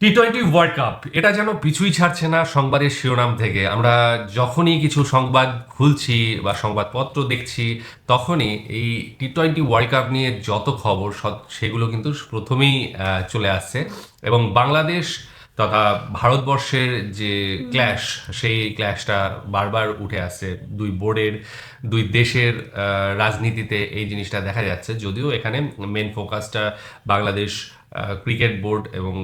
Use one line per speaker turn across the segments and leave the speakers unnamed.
T twenty world cup এটা যেন পিছুই ছাড়ছে না সংবাদের শিরোনাম থেকে। আমরা যখনই কিছু সংবাদ খুলছি বা সংবাদপত্র দেখছি, তখনই এই টি-টোয়েন্টি ওয়ার্ল্ড কাপ নিয়ে যত খবর সেগুলো কিন্তু প্রথমেই চলে আসছে। এবং বাংলাদেশ তথা ভারতবর্ষের যে ক্ল্যাশ, সেই ক্ল্যাশটা বারবার উঠে আসছে। দুই বোর্ডের, দুই দেশের রাজনীতিতে এই জিনিসটা দেখা যাচ্ছে। যদিও এখানে মেন ফোকাসটা বাংলাদেশ ক্রিকেট বোর্ড এবং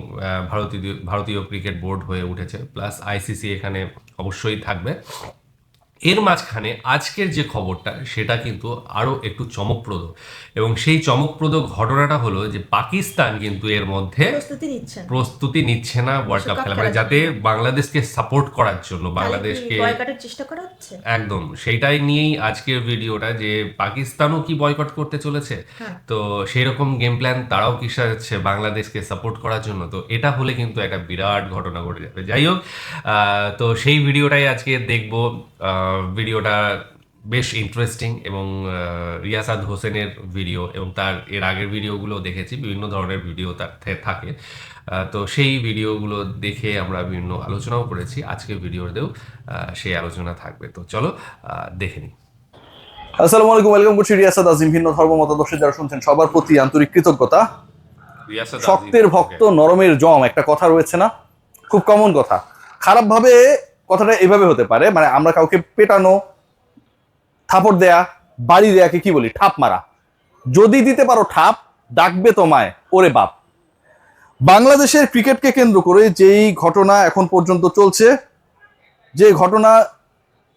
ভারতীয় ক্রিকেট বোর্ড হয়ে উঠেছে, প্লাস আইসিসি এখানে অবশ্যই থাকবে। এর মাঝখানে আজকের যে খবরটা সেটা কিন্তু আরও একটু চমকপ্রদ, এবং সেই চমকপ্রদ ঘটনাটা হলো যে পাকিস্তান কিন্তু এর মধ্যে প্রস্তুতি নিচ্ছে না ওয়ার্ল্ড কাপ খেলা, মানে যাতে বাংলাদেশকে সাপোর্ট করার জন্য, বাংলাদেশকে
চেষ্টা করা হচ্ছে।
একদম সেইটাই নিয়েই আজকের ভিডিওটা, যে পাকিস্তানও কি বয়কট করতে চলেছে, তো সেই রকম গেম প্ল্যান তারাও কি সাজাচ্ছে বাংলাদেশকে সাপোর্ট করার জন্য। তো এটা হলে কিন্তু একটা বিরাট ঘটনা ঘটে যাবে। যাই হোক, তো সেই ভিডিওটাই আজকে দেখব। ভিডিওটা বেশ ইন্টারেস্টিং, এবং রিয়াসাদ হোসেনের ভিডিও এবং তার এর আগের ভিডিওগুলো দেখেছি, বিভিন্ন ধরনের ভিডিও তার থাকে। তো সেই ভিডিওগুলো দেখে আমরা বিভিন্ন আলোচনাও করেছি। আজকে ভিডিওতেও সেই আলোচনা থাকবে, তো চলো দেখে নিই।
আসসালামু আলাইকুম, ওয়েলকাম করছি রিয়াসাদ আজিম। ভিন্ন ধর্ম মতাদর্শে যারা শুনছেন সবার প্রতি আন্তরিক কৃতজ্ঞতা। শক্তের ভক্ত নরমের জম, একটা কথা রয়েছে না, খুব কমন কথা। খারাপ ভাবে কথাটা এভাবে হতে পারে, মানে আমরা কাউকে পেটানো, থাপড় দেয়া, বাড়ি দেয়াকে কি বলি? ঠাপ মারা। যদি দিতে পারো ঠাপ, ডাকবে তোমায় ওরে বাপ। বাংলাদেশের ক্রিকেটকে কেন্দ্র করে যেই ঘটনা এখন পর্যন্ত চলছে, যে ঘটনা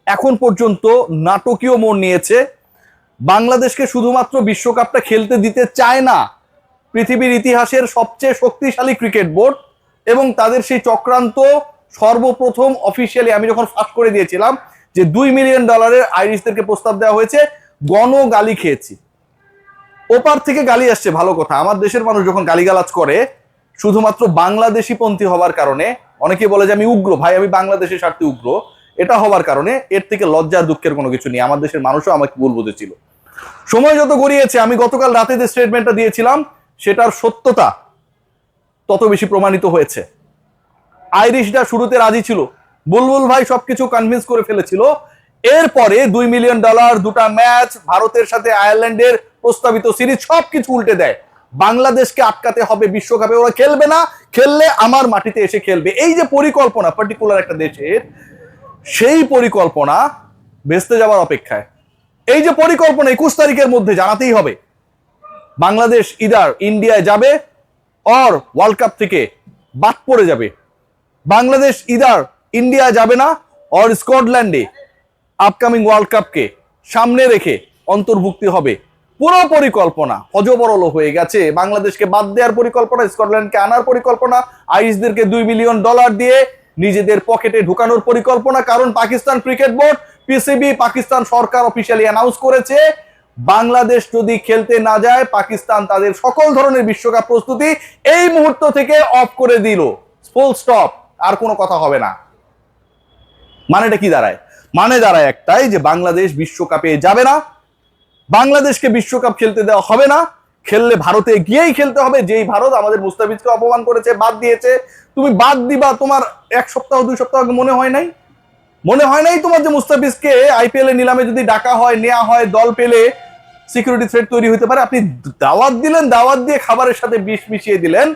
এখন পর্যন্ত নাটকীয় মোড় নিয়েছে, বাংলাদেশকে শুধুমাত্র বিশ্বকাপটা খেলতে দিতে চায় না পৃথিবীর ইতিহাসের সবচেয়ে শক্তিশালী ক্রিকেট বোর্ড, এবং তাদের সেই চক্রান্ত সর্বপ্রথম অফিসিয়ালি আমি যখন ফাঁস করে দিয়েছিলাম যে $2 মিলিয়ন আইরিশদেরকে প্রস্তাব দেওয়া হয়েছে, গালি খেয়েছি। ওপার থেকে গালি আসছে, ভালো কথা। আমার দেশের মানুষ যখন গালিগালাজ করে শুধুমাত্র বাংলাদেশি পন্থী হওয়ার কারণে, অনেকে বলে যে আমি উগ্র, ভাই আমি বাংলাদেশের স্বার্থে উগ্র, এটা হওয়ার কারণে এর থেকে লজ্জার দুঃখের কোনো কিছু নেই। আমার দেশের মানুষও আমাকে ভুল বুঝেছিল। সময় যত গড়িয়েছে, আমি গতকাল রাতে যে স্টেটমেন্টটা দিয়েছিলাম সেটার সত্যতা তত বেশি প্রমাণিত হয়েছে। আইরিশরা শুরুতে রাজি ছিল, বুলবুল ভাই সবকিছু কনভিন্স করে ফেলেছিল। এরপরে $2 মিলিয়ন, দুটা ম্যাচ, ভারতের সাথে আয়ারল্যান্ডের প্রস্তাবিত সিরিজ, সবকিছু উল্টে দেয়। বাংলাদেশকে আটকাতে হবে বিশ্বকাপে, ওরা খেলবে না, খেললে আমার মাটিতে এসে খেলবে। এই যে পরিকল্পনা পার্টিকুলার একটা দেশের, সেই পরিকল্পনা ভেস্তে যাওয়ার অপেক্ষায়। এই যে পরিকল্পনা 21 তারিখের মধ্যে জানাতেই হবে, বাংলাদেশ ইদার ইন্ডিয়ায় যাবে অর ওয়ার্ল্ড কাপ থেকে বাদ পড়ে যাবে। বাংলাদেশ ইদার ইন্ডিয়া যাবে না, অর স্কটল্যান্ডে আপকামিং ওয়ার্ল্ড কাপকে সামনে রেখে অন্তর্ভুক্তি হবে। পুরো পরিকল্পনা হজবরল হয়ে গেছে। বাংলাদেশকে বাদ দেওয়ার পরিকল্পনা, স্কটল্যান্ডকে আনার পরিকল্পনা, আইরিশদেরকে $2 মিলিয়ন দিয়ে নিজেদের পকেটে ঢুকানোর পরিকল্পনা। কারণ Pakistan cricket board, PCB, Pakistan সরকার অফিসিয়ালি অ্যানাউন্স করেছে, বাংলাদেশ যদি খেলতে না যায়, পাকিস্তান তাদের সকল ধরনের বিশ্বকাপ প্রস্তুতি এই মুহূর্ত থেকে অফ করে দিল, ফুল স্টপ, আর কোনো কথা হবে না। মানেটা কি দাঁড়ায়? মানে দাঁড়ায় একটাই, যে বাংলাদেশ বিশ্বকাপে যাবে না, বাংলাদেশকে বিশ্বকাপ খেলতে দেওয়া হবে না। খেললে ভারতে গিয়েই খেলতে হবে, যেই ভারত আমাদের মুস্তাফিজকে অপমান করেছে, বাদ দিয়েছে। তুমি বাদ দিবা, তোমার 1 সপ্তাহ 2 সপ্তাহ আগে মনে হয় নাই? মনে হয় নাই তোমার যে মুস্তাফিজকে আইপিএল এ নিলামে যদি ডাকা হয়, নেওয়া হয়, দল পেলে সিকিউরিটি থ্রেট তৈরি হতে পারে? আপনি দাওয়াত দিলেন, দাওয়াত দিয়ে খাবারের সাথে বিষ মিশিয়ে দিলেন,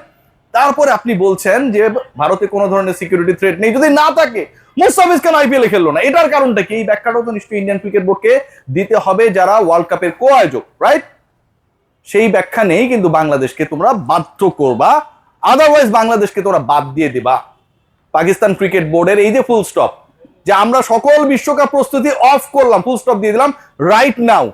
তারপরে আপনি বলছেন যে ভারতে কোনো ধরনের সিকিউরিটি থ্রেট নেই। যদি না থাকে, মুস্তাফিজ কেন আইপিএল এ খেললো না? এটার কারণটা কি? এই ব্যাখ্যাটাও তো নিশ্চয়ই ইন্ডিয়ান ক্রিকেট বোর্ডকে দিতে হবে, যারা ওয়ার্ল্ড কাপের কো আয়োজক, রাইট? সেই ব্যাখ্যা নেই, কিন্তু বাংলাদেশকে তোমরা বাধ্য করবা, আদারওয়াইজ বাংলাদেশকে তোমরা বাদ দিয়ে দিবা। পাকিস্তান ক্রিকেট বোর্ডের এই যে ফুল স্টপ, যে আমরা সকল বিশ্বকাপ প্রস্তুতি অফ করলাম, ফুল স্টপ দিয়ে দিলাম রাইট নাও।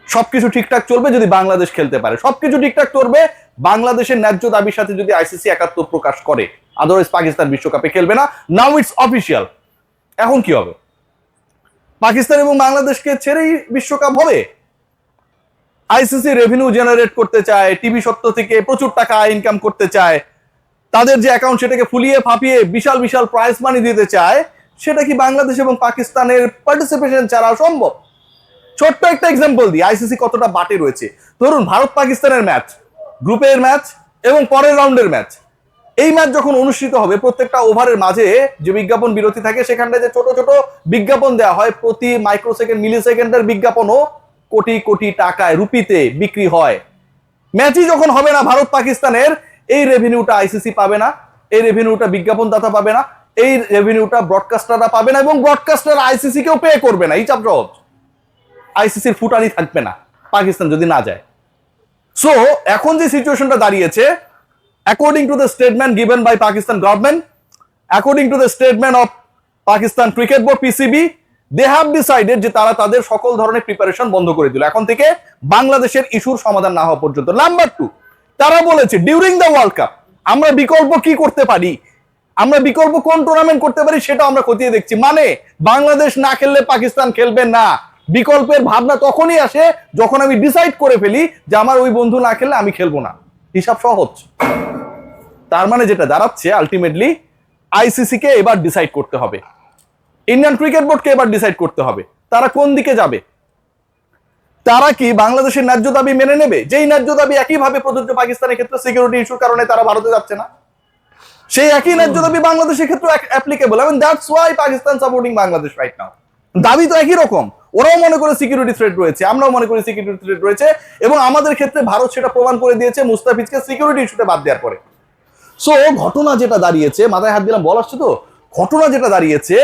সবকিছু ঠিকঠাক চলবে যদি বাংলাদেশ খেলতে পারে, সবকিছু ঠিকঠাক চলবে বাংলাদেশের ন্যায্য দাবির সাথে যদি আইসিসি একাত্ম প্রকাশ করে, আদারওয়াইজ পাকিস্তান বিশ্বকাপে খেলবে না। Now it's official. এখন কি হবে? পাকিস্তান এবং বাংলাদেশকে ছেড়েই বিশ্বকাপ হবে। আইসিসি রেভিনিউ জেনারেট করতে চায়, টিভি সত্ত্ব থেকে প্রচুর টাকা ইনকাম করতে চায়, তাদের যে অ্যাকাউন্ট সেটাকে ফুলিয়ে ফাঁপিয়ে বিশাল বিশাল প্রাইজ মানি দিতে চায়। সেটা কি বাংলাদেশ এবং পাকিস্তানের পার্টিসিপেশন ছাড়া সম্ভব? ছোট্ট একটা এক্সাম্পল দিই, আইসিসি কতটা বাটে রয়েছে। ধরুন ভারত পাকিস্তানের ম্যাচ, গ্রুপের ম্যাচ এবং পরের রাউন্ডের ম্যাচ, এই ম্যাচ যখন অনুষ্ঠিত হবে প্রত্যেকটা ওভারের মাঝে যে বিজ্ঞাপন বিরতি থাকে সেখানটায় যে ছোট ছোট বিজ্ঞাপন দেওয়া হয়, প্রতি মাইক্রোসেকেন্ড মিলি সেকেন্ডের বিজ্ঞাপনও কোটি কোটি টাকায় রুপিতে বিক্রি হয়। ম্যাচই যখন হবে না ভারত পাকিস্তানের, এই রেভিনিউটা আইসিসি পাবে না, এই রেভিনিউটা বিজ্ঞাপনদাতা পাবে না, এই রেভিনিউটা ব্রডকাস্টাররা পাবে না, এবং ব্রডকাস্টার আইসিসি কেও পে করবে না। হিসাব সহজ, আইসিসির ফুটানি থাকবে না পাকিস্তান যদি না যায়। সো এখন যে সিচুয়েশনটা দাঁড়িয়েছে, according to the statement given by Pakistan government, according to the statement of Pakistan cricket board PCB, they have decided যে তারা তাদের সকল ধরনের প্রিপারেশন বন্ধ করে দিল এখন থেকে বাংলাদেশের ইস্যুর সমাধান না হওয়া পর্যন্ত। নাম্বার 2, তারা বলেছে ডিউরিং দ্য ওয়ার্ল্ড কাপ আমরা বিকল্প কি করতে পারি, আমরা বিকল্প কোন টুর্নামেন্ট করতে পারি সেটা আমরা খতিয়ে দেখছি। মানে বাংলাদেশ না খেললে পাকিস্তান খেলবে না। বিকল্পের ভাবনা তখনই আসে যখন আমি ডিসাইড করে ফেলি যে আমার ওই বন্ধু না খেললে আমি খেলবো না। হিসাব সহজ। তার মানে যেটা দাঁড়াচ্ছে আলটিমেটলি আইসিসি কে এবার ডিসাইড করতে হবে, ইন্ডিয়ান ক্রিকেট বোর্ডকে এবার ডিসাইড করতে হবে তারা কোন দিকে যাবে। তারা কি বাংলাদেশের ন্যায্য দাবি মেনে নেবে, যেই ন্যায্য দাবি একইভাবে প্রযোজ্য পাকিস্তানের ক্ষেত্রে সিকিউরিটি ইস্যুর কারণে তারা ভারতে যাচ্ছে না, সেই একই ন্যায্য দাবি বাংলাদেশের ক্ষেত্রে applicable. I mean that's why Pakistan supporting Bangladesh right now. দাবি তো একই রকম, ওরাও মনে করে সিকিউরিটি থ্রেট রয়েছে, আমরাও মনে করি সিকিউরিটি থ্রেট রয়েছে, এবং আমাদের ক্ষেত্রে ভারত সেটা প্রমাণ করে দিয়েছে মুস্তাফিজকে সিকিউরিটি ইস্যুতে বাদ দেওয়ার পরে। সো ঘটনা যেটা দাঁড়িয়েছে, মাথায় হাত দিলাম বল আসছে তো, ঘটনা যেটা দাঁড়িয়েছে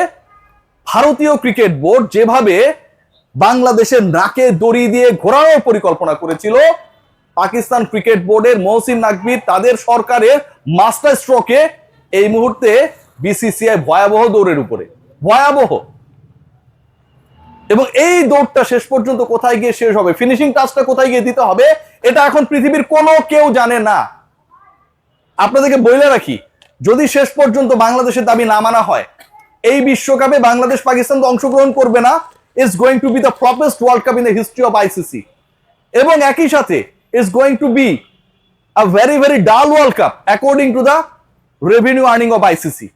ভারতীয় ক্রিকেট বোর্ড যেভাবে বাংলাদেশের নাকে দড়ি দিয়ে ঘোরানোর পরিকল্পনা করেছিল, পাকিস্তান ক্রিকেট বোর্ডের মহসিন নাকভি তাদের সরকারের মাস্টার স্ট্রোকে এই মুহূর্তে বিসিসিআই ভয়াবহ দৌড়ের উপরে, ভয়াবহ। এবং এই দৌড়টা শেষ পর্যন্ত কোথায় গিয়ে শেষ হবে, ফিনিশিং টাচটা কোথায় গিয়ে দিতে হবে, এটা এখন পৃথিবীর কোনো কেউ জানে না। আপনাদেরকে বলে রাখি, যদি শেষ পর্যন্ত বাংলাদেশের দাবি না মানা হয়, এই বিশ্বকাপে বাংলাদেশ পাকিস্তান তো অংশগ্রহণ করবে না। It's going to be the floppest world cup in the history of ICC, এবং একই সাথে it's going to be a very very dull world cup according to the revenue earning of ICC.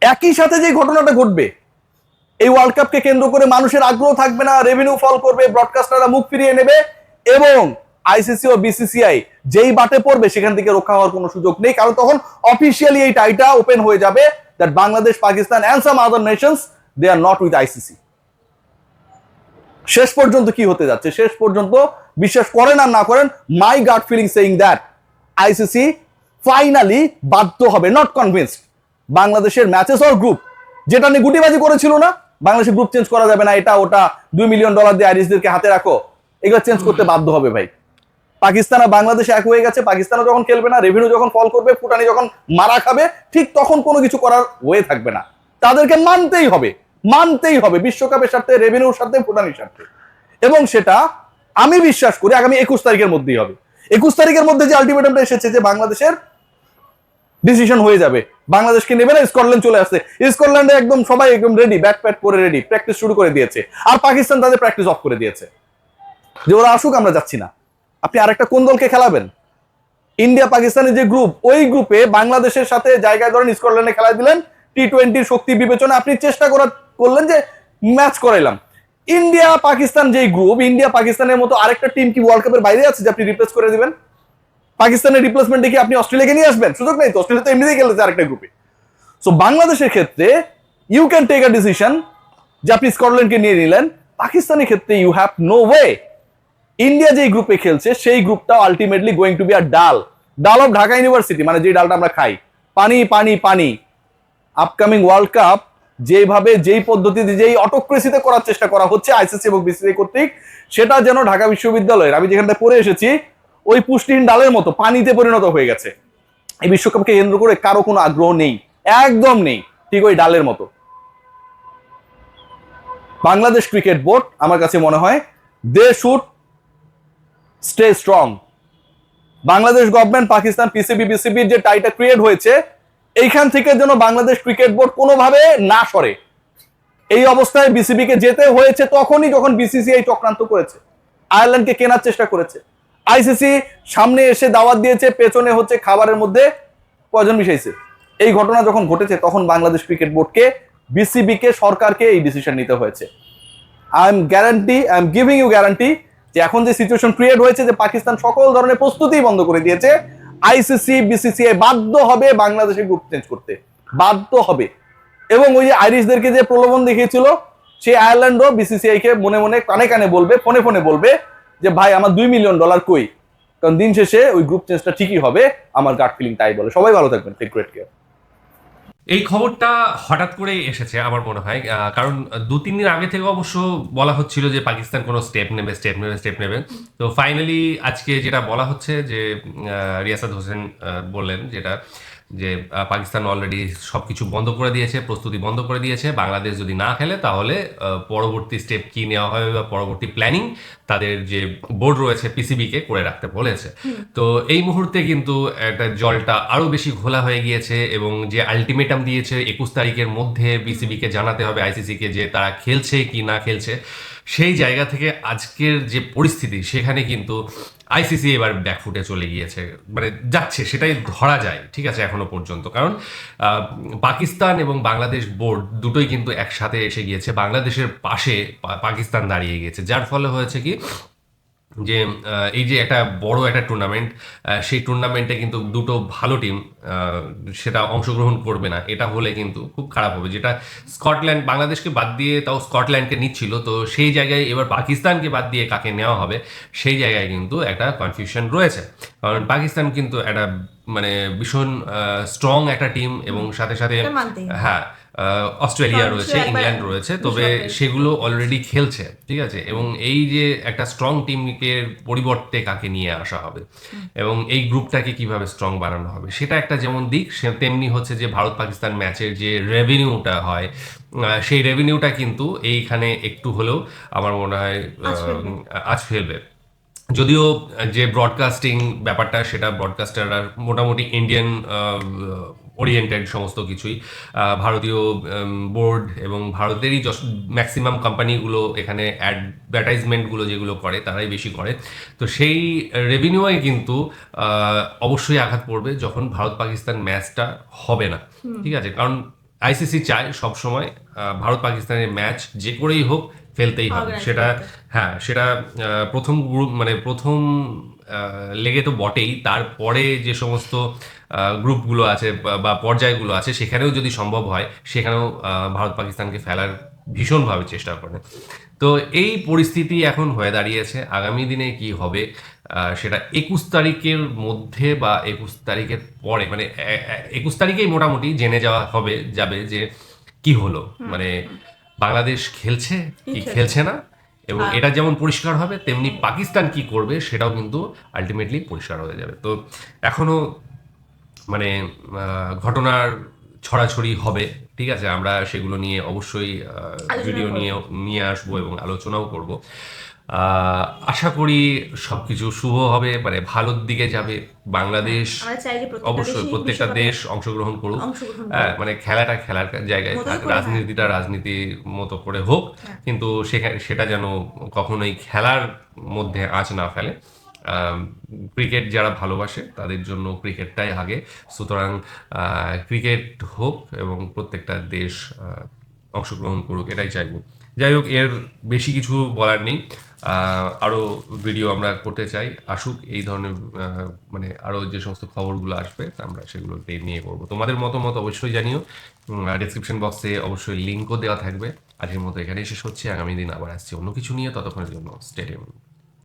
একই সাথে যে ঘটনাটা ঘটবে, এই ওয়ার্ল্ড কাপকে কেন্দ্র করে মানুষের আগ্রহ থাকবে না, রেভিনিউ ফল করবে, ব্রডকাস্টাররা মুখ ফিরিয়ে নেবে, এবং আইসিসি ও বিসিসিআই যেই বাটে পড়বে সেখান থেকে রক্ষা হওয়ার কোনো সুযোগ নেই, কারণ তখন অফিসিয়ালি এই টাইটা ওপেন হয়ে যাবে that Bangladesh, Pakistan and some other nations they are not with ICC. শেষ পর্যন্ত কি হতে যাচ্ছে, শেষ পর্যন্ত বিশ্বাস করেন আর না করেন, my gut feeling saying that ICC finally বাধ্য হবে, নট কনভিন্সড, বাংলাদেশের ম্যাচেস অর গ্রুপ যেটা নিয়ে গুটিবাজি করেছিল না, বাংলাদেশের গ্রুপ চেঞ্জ করা যাবে না, এটা ওটা $2 মিলিয়ন দিয়ে আইরিশদেরকে হাতে রাখো, এগুলো চেঞ্জ করতে বাধ্য হবে ভাই। পাকিস্তান আর বাংলাদেশ এক হয়ে গেছে, পাকিস্তানও যখন খেলবে না, রেভিনিউ যখন ফল করবে, ফুটানি যখন মারা খাবে, ঠিক তখন কোনো কিছু করার ওয়ে থাকবে না, তাদেরকে মানতেই হবে, মানতেই হবে, বিশ্বকাপের স্বার্থে, রেভিনিউর স্বার্থে, ফুটানির স্বার্থে। এবং সেটা আমি বিশ্বাস করি আগামী 21 তারিখের মধ্যেই হবে। 21 তারিখের মধ্যে যে আলটিমেটামটা এসেছে যে বাংলাদেশের ডিসিশন হয়ে যাবে, বাংলাদেশকে নেবে না, স্কটল্যান্ড চলে আসছে, স্কটল্যান্ডে একদম সবাই একদম রেডি, ব্যাট প্যাট করে রেডি, প্র্যাকটিস শুরু করে দিয়েছে, আর পাকিস্তান তাদের প্র্যাকটিস অফ করে দিয়েছে যে ওরা আসুক, আমরা যাচ্ছি না। আপনি আরেকটা কোন দলকে খেলাবেন? ইন্ডিয়া পাকিস্তানের যে গ্রুপ, ওই গ্রুপে বাংলাদেশের সাথে জায়গায় ধরেন স্কটল্যান্ডে খেলা দিলেন, টি-20 শক্তি বিবেচনা আপনি চেষ্টা করলেন যে ম্যাচ করাইলাম। ইন্ডিয়া পাকিস্তান যেই গ্রুপ, ইন্ডিয়া পাকিস্তানের মতো আরেকটা টিম কি ওয়ার্ল্ড কাপের বাইরে আছে যে আপনি রিপ্লেস করে দিবেন? পাকিস্তানের রিপ্লেসমেন্টে কি আপনি অস্ট্রেলিয়াকে নিয়ে আসবেন? সুযোগ নেই তো, অস্ট্রেলিয়া তো এমনিতেই খেলেছে আরেকটা গ্রুপে। সো বাংলাদেশের ক্ষেত্রে you can take a decision যে আপনি স্কটল্যান্ডকে নিয়ে নিলেন, পাকিস্তানের ক্ষেত্রে you have no way. India যেই গ্রুপে খেলছে সেই গ্রুপটা আলটিমেটলি গোয়িং টু বি আর ডাল অফ ঢাকা ইউনিভার্সিটি, মানে যে ডালটা আমরা খাই, পানি পানি পানি। আপকামিং ওয়ার্ল্ড কাপ যেভাবে, যেই পদ্ধতিতে, যেই অটোক্রেসিতে করার চেষ্টা করা হচ্ছে আইসিসি এবং বিসিসিআই কর্তৃক, সেটা যেন ঢাকা বিশ্ববিদ্যালয়ের, আমি যেখানটা পড়ে এসেছি, ওই পুষ্টিহীন ডালের মতো পানিতে পরিণত হয়ে গেছে। এই বিশ্বকাপকে কেন্দ্র করে কারো কোনো আগ্রহ নেই, একদম নেই, ঠিক ওই ডালের মতো। বাংলাদেশ ক্রিকেট বোর্ড আমার কাছে মনে হয় they should stay strong. Bangladesh government, Pakistan PCB, বিসিবির যে টাইটা ক্রিয়েট হয়েছে, এইখান থেকে যেন বাংলাদেশ ক্রিকেট বোর্ড কোনোভাবে না সরে। এই অবস্থায় বিসিবিকে যেতে হয়েছে তখনই যখন বিসিসিআই চক্রান্ত করেছে, আয়ারল্যান্ডকে কেনার চেষ্টা করেছে, আইসিসি সামনে এসে দাওয়াত দিয়েছে, পেছনে হচ্ছে খাবারের মধ্যে পয়জন মিশাইছে। এই ঘটনা যখন ঘটেছে তখন বাংলাদেশ ক্রিকেট বোর্ডকে, বিসিবিকে, সরকারকে এই ডিসিশন নিতে হয়েছে। I am giving you guarantee যে এখন যে সিচুয়েশন ক্রিয়েট হয়েছে, যে পাকিস্তান সকল ধরনের প্রস্তুতি বন্ধ করে দিয়েছে, আইসিসি বিসিসিআই বাধ্য হবে বাংলাদেশে গ্রুপ চেঞ্জ করতে, বাধ্য হবে। এবং ওই যে আইরিশদেরকে যে প্রলোভন দেখিয়েছিল, সেই আয়ারল্যান্ডও বিসিসিআই কে মনে মনে কানে কানে বলবে, ফোনে ফোনে বলবে যে ভাই আমার $2 মিলিয়ন কই। কারণ দিন শেষে ওই গ্রুপ চেঞ্জটা ঠিকই হবে, আমার গাট ফিলিং তাই বলে। সবাই ভালো থাকবেন, টেক গ্রেট কেয়ার।
এই খবরটা হঠাৎ করে এসেছে আমার মনে হয়, কারণ 2-3 দিন আগে থেকে অবশ্য বলা হচ্ছিল যে পাকিস্তান কোনো স্টেপ নেবে। তো ফাইনালি আজকে যেটা বলা হচ্ছে যে রিয়াসাত হোসেন বললেন যেটা, যে পাকিস্তান অলরেডি সবকিছু বন্ধ করে দিয়েছে, প্রস্তুতি বন্ধ করে দিয়েছে। বাংলাদেশ যদি না খেলে তাহলে পরবর্তী স্টেপ কি নেওয়া হবে বা পরবর্তী প্ল্যানিং তাদের যে বোর্ড রয়েছে পিসিবিকে করে রাখতে বলেছে। তো এই মুহূর্তে কিন্তু একটা জলটা আরো বেশি ঘোলা হয়ে গিয়েছে, এবং যে আলটিমেটাম দিয়েছে 21 তারিখের মধ্যে বিসিবিকে জানাতে হবে আইসিসিকে যে তারা খেলছে কি না খেলছে, সেই জায়গা থেকে আজকের যে পরিস্থিতি সেখানে কিন্তু আইসিসি এবার ব্যাকফুটে চলে গিয়েছে, মানে যাচ্ছে সেটাই ধরা যায়। ঠিক আছে, এখনো পর্যন্ত, কারণ পাকিস্তান এবং বাংলাদেশ বোর্ড দুটোই কিন্তু একসাথে এসে গিয়েছে, বাংলাদেশের পাশে পাকিস্তান দাঁড়িয়ে গিয়েছে, যার ফলে হয়েছে কি যে এই যে একটা বড় একটা টুর্নামেন্ট, সেই টুর্নামেন্টে কিন্তু দুটো ভালো টিম সেটা অংশগ্রহণ করবে না, এটা হলে কিন্তু খুব খারাপ হবে। যেটা স্কটল্যান্ড বাংলাদেশকে বাদ দিয়ে তাও স্কটল্যান্ডকে নিচ্ছিল, তো সেই জায়গায় এবার পাকিস্তানকে বাদ দিয়ে কাকে নেওয়া হবে সেই জায়গায় কিন্তু একটা কনফিউশন রয়েছে। কারণ পাকিস্তান কিন্তু একটা মানে ভীষণ স্ট্রং একটা টিম, এবং সাথে সাথে হ্যাঁ অস্ট্রেলিয়া রয়েছে, ইংল্যান্ড রয়েছে, তবে সেগুলো অলরেডি খেলছে। ঠিক আছে, এবং এই যে একটা স্ট্রং টিমকে পরিবর্তে কাকে নিয়ে আসা হবে এবং এই গ্রুপটাকে কিভাবে স্ট্রং বানানো হবে, সেটা একটা যেমন দিক, তেমনি হচ্ছে যে ভারত পাকিস্তান ম্যাচের যে রেভিনিউটা হয়, সেই রেভিনিউটা কিন্তু এইখানে একটু হলেও আমার মনে হয় আঁচ ফেলবে। যদিও যে ব্রডকাস্টিং ব্যাপারটা, সেটা ব্রডকাস্টাররা মোটামুটি ইন্ডিয়ান ওরিয়েন্টেড সমস্ত কিছুই, ভারতীয় বোর্ড এবং ভারতেরই ম্যাক্সিমাম কোম্পানিগুলো এখানে অ্যাডভার্টাইজমেন্টগুলো যেগুলো করে তারাই বেশি করে। তো সেই রেভিনিউয়ে কিন্তু অবশ্যই আঘাত পড়বে যখন ভারত পাকিস্তান ম্যাচটা হবে না। ঠিক আছে, কারণ আইসিসি চায় সবসময় ভারত পাকিস্তানের ম্যাচ যে করেই হোক ফেলতেই হবে। সেটা হ্যাঁ, সেটা প্রথম গ্রুপ মানে প্রথম লেগে তো বটেই, তারপরে যে সমস্ত গ্রুপগুলো আছে বা পর্যায়গুলো আছে সেখানেও যদি সম্ভব হয় সেখানেও ভারত পাকিস্তানকে ফেলার ভীষণভাবে চেষ্টা করে। তো এই পরিস্থিতি এখন হয়ে দাঁড়িয়েছে। আগামী দিনে কি হবে সেটা 21 তারিখের মধ্যে বা 21 তারিখের পরে, মানে 21 তারিখেই মোটামুটি জেনে যাবে যে কি হলো, মানে বাংলাদেশ খেলছে কি খেলছে না, এবং এটা যেমন পরিষ্কার হবে তেমনি পাকিস্তান কি করবে সেটাও কিন্তু আলটিমেটলি পরিষ্কার হয়ে যাবে। তো এখনো মানে ঘটনার ছড়াছড়ি হবে। ঠিক আছে, আমরা সেগুলো নিয়ে অবশ্যই ভিডিও নিয়ে আসবো এবং আলোচনাও করব। আশা করি সবকিছু শুভ হবে, মানে ভালোর দিকে যাবে। বাংলাদেশ অবশ্যই প্রত্যেকটা দেশ অংশগ্রহণ করুক, মানে খেলাটা খেলার জায়গায় থাক, রাজনীতিটা রাজনীতির মতো করে হোক, কিন্তু সেটা যেন কখনোই খেলার মধ্যে আঁচ না ফেলে। ক্রিকেট যারা ভালোবাসে তাদের জন্য ক্রিকেটটাই আগে, সুতরাং ক্রিকেট হোক এবং প্রত্যেকটা দেশ অংশগ্রহণ করুক, এটাই চাইবো। যাই হোক, এর বেশি কিছু বলার নেই। আরও ভিডিও আমরা করতে চাই, আসুক এই ধরনের মানে আরও যে সমস্ত খবরগুলো আসবে আমরা সেগুলো নিয়ে করবো। তোমাদের মতামত অবশ্যই জানিও, ডিসক্রিপশন বক্সে অবশ্যই লিঙ্কও দেওয়া থাকবে। আজকের মতো এখানেই শেষ হচ্ছে, আগামী দিন আবার আসছি অন্য কিছু নিয়ে, ততক্ষণের জন্য স্টে টিউনড।